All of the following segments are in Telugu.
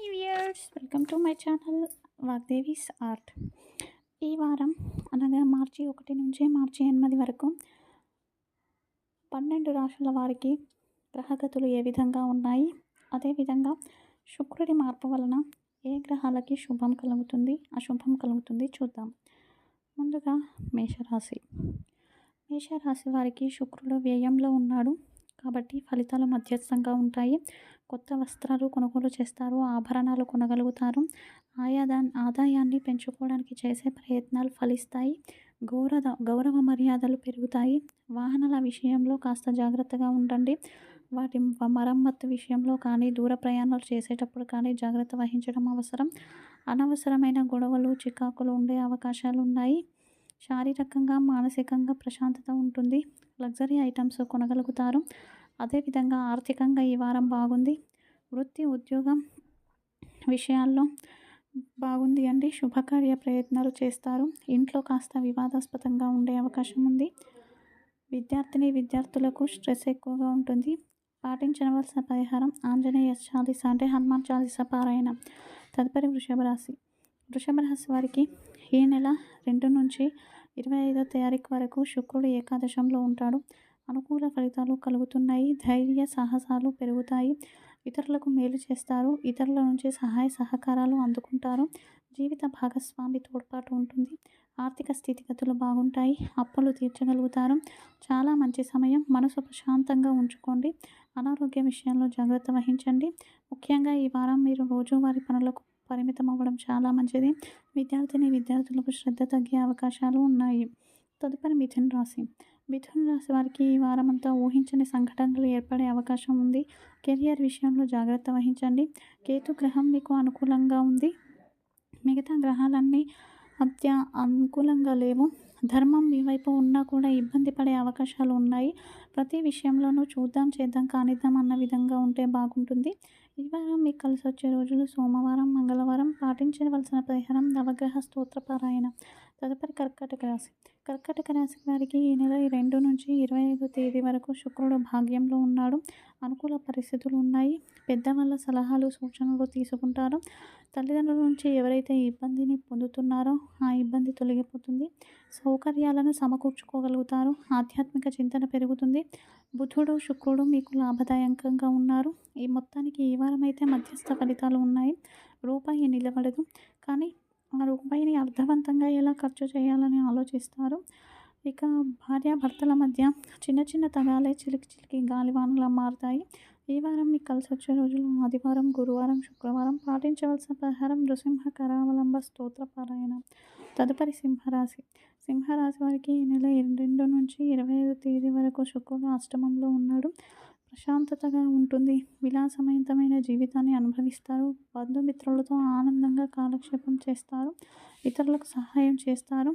Hi viewers, welcome to my channel Vagdevi's art. ఈ వారం అనగా మార్చి 1 నుంచి మార్చి 8 వరకు 12 రాశుల వారికి గ్రహగతులు ఏ విధంగా ఉన్నాయి, అదేవిధంగా శుక్రుడి మార్పు వలన ఏ గ్రహాలకి శుభం కలుగుతుంది, అశుభం కలుగుతుంది చూద్దాం. ముందుగా మేషరాశి. మేషరాశి వారికి శుక్రుడు వ్యయంలో ఉన్నాడు కాబట్టి ఫలితాలు మధ్యస్థంగా ఉంటాయి. కొత్త వస్త్రాలు కొనుగోలు చేస్తారు, ఆభరణాలు కొనగలుగుతారు. ఆదాయాన్ని పెంచుకోవడానికి చేసే ప్రయత్నాలు ఫలిస్తాయి. గౌరవ మర్యాదలు పెరుగుతాయి. వాహనాల విషయంలో కాస్త జాగ్రత్తగా ఉండండి. వాటి మరమ్మత్తు విషయంలో కానీ, దూర ప్రయాణాలు చేసేటప్పుడు కానీ జాగ్రత్త వహించడం అవసరం. అనవసరమైన గొడవలు, చికాకులు ఉండే అవకాశాలు ఉన్నాయి. శారీరకంగా, మానసికంగా ప్రశాంతత ఉంటుంది. లగ్జరీ ఐటమ్స్ కొనగలుగుతారు. అదేవిధంగా ఆర్థికంగా ఈ వారం బాగుంది. వృత్తి, ఉద్యోగం విషయాల్లో బాగుంది అండి. శుభకార్య ప్రయత్నాలు చేస్తారు. ఇంట్లో కాస్త వివాదాస్పదంగా ఉండే అవకాశం ఉంది. విద్యార్థులకు స్ట్రెస్ ఎక్కువగా ఉంటుంది. పాటించవలసిన పరిహారం ఆంజనేయ చాలీస అంటే హనుమాన్ చాలీస పారాయణ. తదుపరి వృషభ రాశి. వృషభ రాశి వారికి ఈ నెల 2 నుంచి 25వ తారీఖు వరకు శుక్రుడు ఏకాదశంలో ఉంటాడు. అనుకూల ఫలితాలు కలుగుతున్నాయి. ధైర్య సాహసాలు పెరుగుతాయి. ఇతరులకు మేలు చేస్తారు. ఇతరుల నుంచి సహాయ సహకారాలు అందుకుంటారు. జీవిత భాగస్వామి తోడ్పాటు ఉంటుంది. ఆర్థిక స్థితిగతులు బాగుంటాయి. అప్పులు తీర్చగలుగుతారు. చాలా మంచి సమయం. మనసు ప్రశాంతంగా ఉంచుకోండి. అనారోగ్య విషయంలో జాగ్రత్త వహించండి. ముఖ్యంగా ఈ వారం మీరు రోజువారీ పనులకు పరిమితం అవ్వడం చాలా మంచిది. విద్యార్థులకు శ్రద్ధ తగ్గే అవకాశాలు ఉన్నాయి. తదుపరి మిథున రాశి. మిథున రాశి వారికి ఈ వారం అంతా ఊహించని సంఘటనలు ఏర్పడే అవకాశం ఉంది. కెరియర్ విషయంలో జాగ్రత్త వహించండి. కేతు గ్రహం మీకు అనుకూలంగా ఉంది. మిగతా గ్రహాలన్నీ అనుకూలంగా లేవు. ధర్మం మీ వైపు ఉన్నా కూడా ఇబ్బంది పడే అవకాశాలు ఉన్నాయి. ప్రతి విషయంలోనూ చూద్దాం, చేద్దాం, కానిద్దాం అన్న విధంగా ఉంటే బాగుంటుంది. ఈ వారం మీకు కలిసి వచ్చే రోజులు సోమవారం, మంగళవారం. పాటించవలసిన పరిహారం నవగ్రహ స్తోత్ర పారాయణ. తదుపరి కర్కాటక రాశి. కర్కాటక రాశి వారికి ఈ నెల 2 నుంచి 25వ తేదీ వరకు శుక్రుడు భాగ్యంలో ఉన్నాడు. అనుకూల పరిస్థితులు ఉన్నాయి. పెద్దవాళ్ళ సలహాలు, సూచనలు తీసుకుంటారు. తల్లిదండ్రుల నుంచి ఎవరైతే ఇబ్బందిని పొందుతున్నారో ఆ ఇబ్బంది తొలగిపోతుంది. సౌకర్యాలను సమకూర్చుకోగలుగుతారు. ఆధ్యాత్మిక చింతన పెరుగుతుంది. బుధుడు, శుక్రుడు మీకు లాభదాయకంగా ఉన్నారు. ఈ మొత్తానికి ఈ వారం అయితే మధ్యస్థ ఫలితాలు ఉన్నాయి. రూపాయి నిలబడదు, కానీ ఆ రూపాయిని అర్థవంతంగా ఎలా ఖర్చు చేయాలని ఆలోచిస్తారు. ఇక భార్యాభర్తల మధ్య చిన్న చిన్న తగాలే చిలికి గాలివానలా మారుతాయి. ఈ వారం మీకు కలిసి వచ్చే రోజులు ఆదివారం, గురువారం, శుక్రవారం. పాటించవలసిన పరిహారం నృసింహ కరావలంబ స్తోత్ర పారాయణ. తదుపరి సింహరాశి. సింహరాశి వారికి ఈ నెల 2 నుంచి 25వ తేదీ వరకు శుక్రుడు అష్టమంలో ఉన్నాడు. ప్రశాంతతగా ఉంటుంది. విలాసవంతమైన జీవితాన్ని అనుభవిస్తారు. బంధుమిత్రులతో ఆనందంగా కాలక్షేపం చేస్తారు. ఇతరులకు సహాయం చేస్తారు.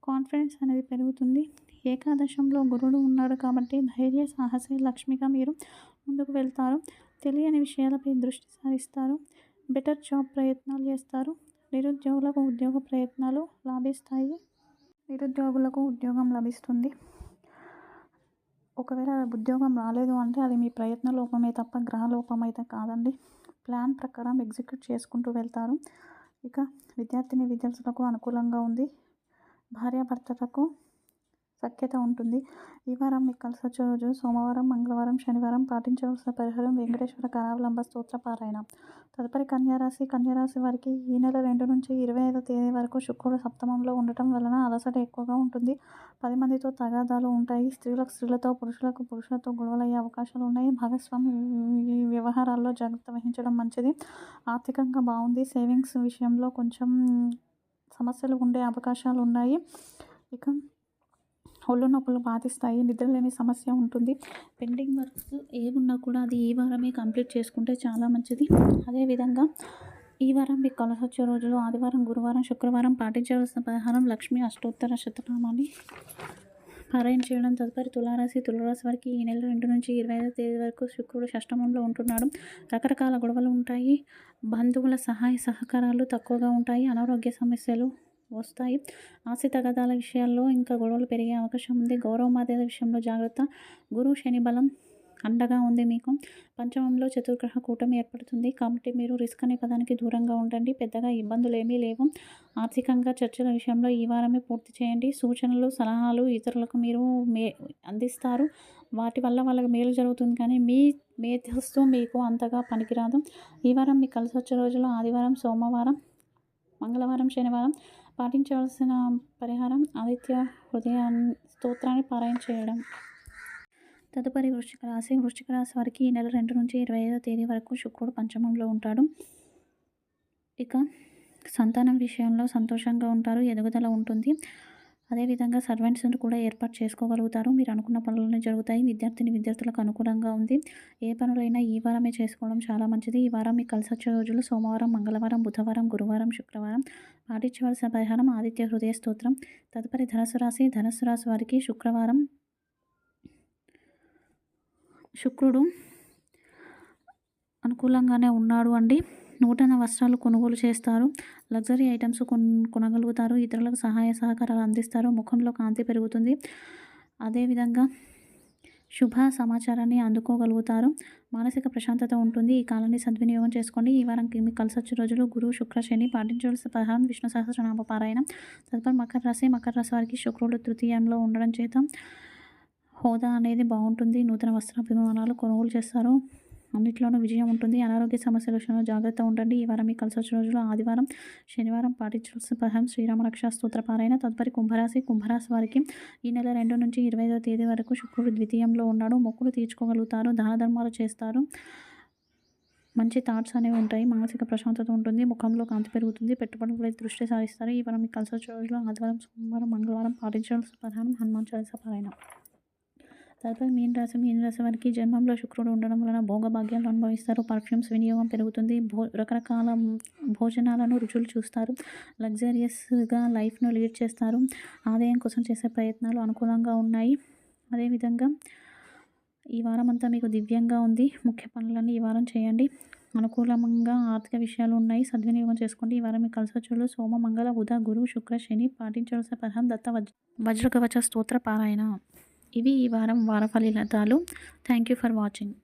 కాన్ఫిడెన్స్ అనేది పెరుగుతుంది. ఏకాదశంలో గురుడు ఉన్నాడు కాబట్టి ధైర్య సాహసే లక్ష్మిగా మీరు ముందుకు వెళ్తారు. తెలియని విషయాలపై దృష్టి సారిస్తారు. బెటర్ జాబ్ ప్రయత్నాలు చేస్తారు. నిరుద్యోగులకు ఉద్యోగం లభిస్తుంది. ఒకవేళ ఉద్యోగం రాలేదు అంటే అది మీ ప్రయత్న లోపమే తప్ప గ్రహ లోపం అయితే కాదండి. ప్లాన్ ప్రకారం ఎగ్జిక్యూట్ చేసుకుంటూ వెళ్తారు. ఇక విద్యార్థులకు అనుకూలంగా ఉంది. భార్యాభర్తలకు సఖ్యత ఉంటుంది. ఈ వారం మీకు కలిసి వచ్చే రోజు సోమవారం, మంగళవారం, శనివారం. పాటించవలసిన పరిహారం వెంకటేశ్వర కరావలంబ స్తోత్ర పారాయణ. తదుపరి కన్యారాశి. కన్యారాశి వారికి ఈ నెల 2 నుంచి 25వ తేదీ వరకు శుక్రుడు సప్తమంలో ఉండటం వలన అలసట ఎక్కువగా ఉంటుంది. 10 మందితో తగాదాలు ఉంటాయి. స్త్రీలతో, పురుషులతో గొడవలయ్యే అవకాశాలు ఉన్నాయి. భాగస్వామి వ్యవహారాల్లో జాగ్రత్త వహించడం మంచిది. ఆర్థికంగా బాగుంది. సేవింగ్స్ విషయంలో కొంచెం సమస్యలు ఉండే అవకాశాలు ఉన్నాయి. ఇక ఒళ్ళు నొప్పులు బాధిస్తాయి. నిద్రలేని సమస్య ఉంటుంది. పెండింగ్ వర్క్స్ ఏమున్నా కూడా అది ఈ వారమే కంప్లీట్ చేసుకుంటే చాలా మంచిది. అదేవిధంగా ఈ వారం మీకు కలిసి వచ్చే రోజులు ఆదివారం, గురువారం, శుక్రవారం. పాటించవలసిన పరిహారం లక్ష్మీ అష్టోత్తర శతనామాన్ని పారాయణ చేయడం. తదుపరి తులారాశి. తులారాశి వారికి ఈ నెల 2 నుంచి 25వ తేదీ వరకు శుక్రుడు షష్టమంలో ఉంటున్నాడు. రకరకాల గొడవలు ఉంటాయి. బంధువుల సహాయ సహకారాలు తక్కువగా ఉంటాయి. అనారోగ్య సమస్యలు వస్తాయి. ఆస్తి తగాదాల విషయాల్లో ఇంకా గొడవలు పెరిగే అవకాశం ఉంది. గౌరవ మర్యాద విషయంలో జాగ్రత్త. గురు శని బలం అండగా ఉంది మీకు. పంచమంలో చతుర్గ్రహ కూటమి ఏర్పడుతుంది. కాబట్టి మీరు రిస్క్ అనే పదానికి దూరంగా ఉండండి. పెద్దగా ఇబ్బందులేమీ లేవు. ఆర్థికంగా చర్చల విషయంలో ఈ వారమే పూర్తి చేయండి. సూచనలు, సలహాలు ఇతరులకు మీరు అందిస్తారు. వాటి వల్ల వాళ్ళకి మేలు జరుగుతుంది కానీ మీ మేధస్సు మీకు అంతగా పనికిరాదు. ఈ వారం మీకు కలిసొచ్చే రోజులు ఆదివారం, సోమవారం, మంగళవారం, శనివారం. పాటించవలసిన పరిహారం ఆదిత్య హృదయ స్తోత్రాన్ని పారాయణ చేయడం. తదుపరి వృశ్చిక రాశి. వృశ్చిక రాశి వారికి ఈ నెల 2 నుంచి 25వ తేదీ వరకు శుక్రుడు పంచమంలో ఉంటాడు. ఇక సంతానం విషయంలో సంతోషంగా ఉంటారు, ఎదుగుదల ఉంటుంది. అదేవిధంగా సర్వెంట్స్ని కూడా ఏర్పాటు చేసుకోగలుగుతారు. మీరు అనుకున్న పనులన్నీ జరుగుతాయి. విద్యార్థులకు అనుకూలంగా ఉంది. ఏ పనులైనా ఈ వారమే చేసుకోవడం చాలా మంచిది. ఈ వారం మీకు కలిసొచ్చే రోజులు సోమవారం, మంగళవారం, బుధవారం, గురువారం, శుక్రవారం. పాటించవలసిన పరిహారం ఆదిత్య హృదయ స్తోత్రం. తదుపరి ధనుసు రాశి. ధనుసు రాశి వారికి శుక్రవారం శుక్రుడు అనుకూలంగానే ఉన్నాడు అండి. నూతన వస్త్రాలు కొనుగోలు చేస్తారు. లగ్జరీ ఐటమ్స్ కొనగలుగుతారు. ఇతరులకు సహాయ సహకారాలు అందిస్తారు. ముఖంలో కాంతి పెరుగుతుంది. అదేవిధంగా శుభ సమాచారాన్ని అందుకోగలుగుతారు. మానసిక ప్రశాంతత ఉంటుంది. ఈ కాలాన్ని సద్వినియోగం చేసుకోండి. ఈ వారానికి మీకు కలిసొచ్చే రోజులు గురు, శుక్ర, శని. పాటించవలసిన పరిహారం విష్ణు సహస్రనామ పారాయణం. తదుపరి మకర రాశి. మకర రాశి వారికి శుక్రుడు తృతీయంలో ఉండడం చేత హోదా అనేది బాగుంటుంది. నూతన వస్త్రాభిమానాలు కొనుగోలు చేస్తారు. అన్నింటిలోనూ విజయం ఉంటుంది. అనారోగ్య సమస్యల విషయంలో జాగ్రత్త ఉండండి. ఈ వారం మీకు కలిసి వచ్చిన రోజులు ఆదివారం, శనివారం. పాటించాల్సిన పరిహారం శ్రీరామ రక్షా స్తోత్ర పారాయణ. తదుపరి కుంభరాశి. కుంభరాశి వారికి ఈ నెల 2 నుంచి 25వ తేదీ వరకు శుక్రుడు ద్వితీయంలో ఉన్నాడు. మొక్కులు తీర్చుకోగలుగుతారు. దాన ధర్మాలు చేస్తారు. మంచి థాట్స్ అనేవి ఉంటాయి. మానసిక ప్రశాంతత ఉంటుంది. ముఖంలో కాంతి పెరుగుతుంది. పెట్టుబడులపై దృష్టి సారిస్తారు. ఈ వారం మీకు కలిసి వచ్చే రోజులు ఆదివారం, సోమవారం, మంగళవారం. పాటించాల్సిన పరిహారం హనుమాన్ చాలీసా పారాయణ. తదుపరి మీన రాశి వారికి జన్మంలో శుక్రుడు ఉండడం వలన భోగభాగ్యాలు అనుభవిస్తారు. పర్ఫ్యూమ్స్ వినియోగం పెరుగుతుంది. రకరకాల భోజనాలను రుచులు చూస్తారు. లగ్జరియస్గా లైఫ్ను లీడ్ చేస్తారు. ఆదాయం కోసం చేసే ప్రయత్నాలు అనుకూలంగా ఉన్నాయి. అదేవిధంగా ఈ వారం అంతా మీకు దివ్యంగా ఉంది. ముఖ్య పనులన్నీ ఈ వారం చేయండి. అనుకూలంగా ఆర్థిక విషయాలు ఉన్నాయి. సద్వినియోగం చేసుకోండి. ఈ వారం మీకు కలిసి వచ్చే సోమ, మంగళ, బుధ, గురు, శుక్ర, శని. పాటించవలసిన పరిహారం దత్త వజ్రకవచ స్తోత్ర పారాయణ. ఇవి ఈ వారం వార ఫలితాలు. Thank you for watching.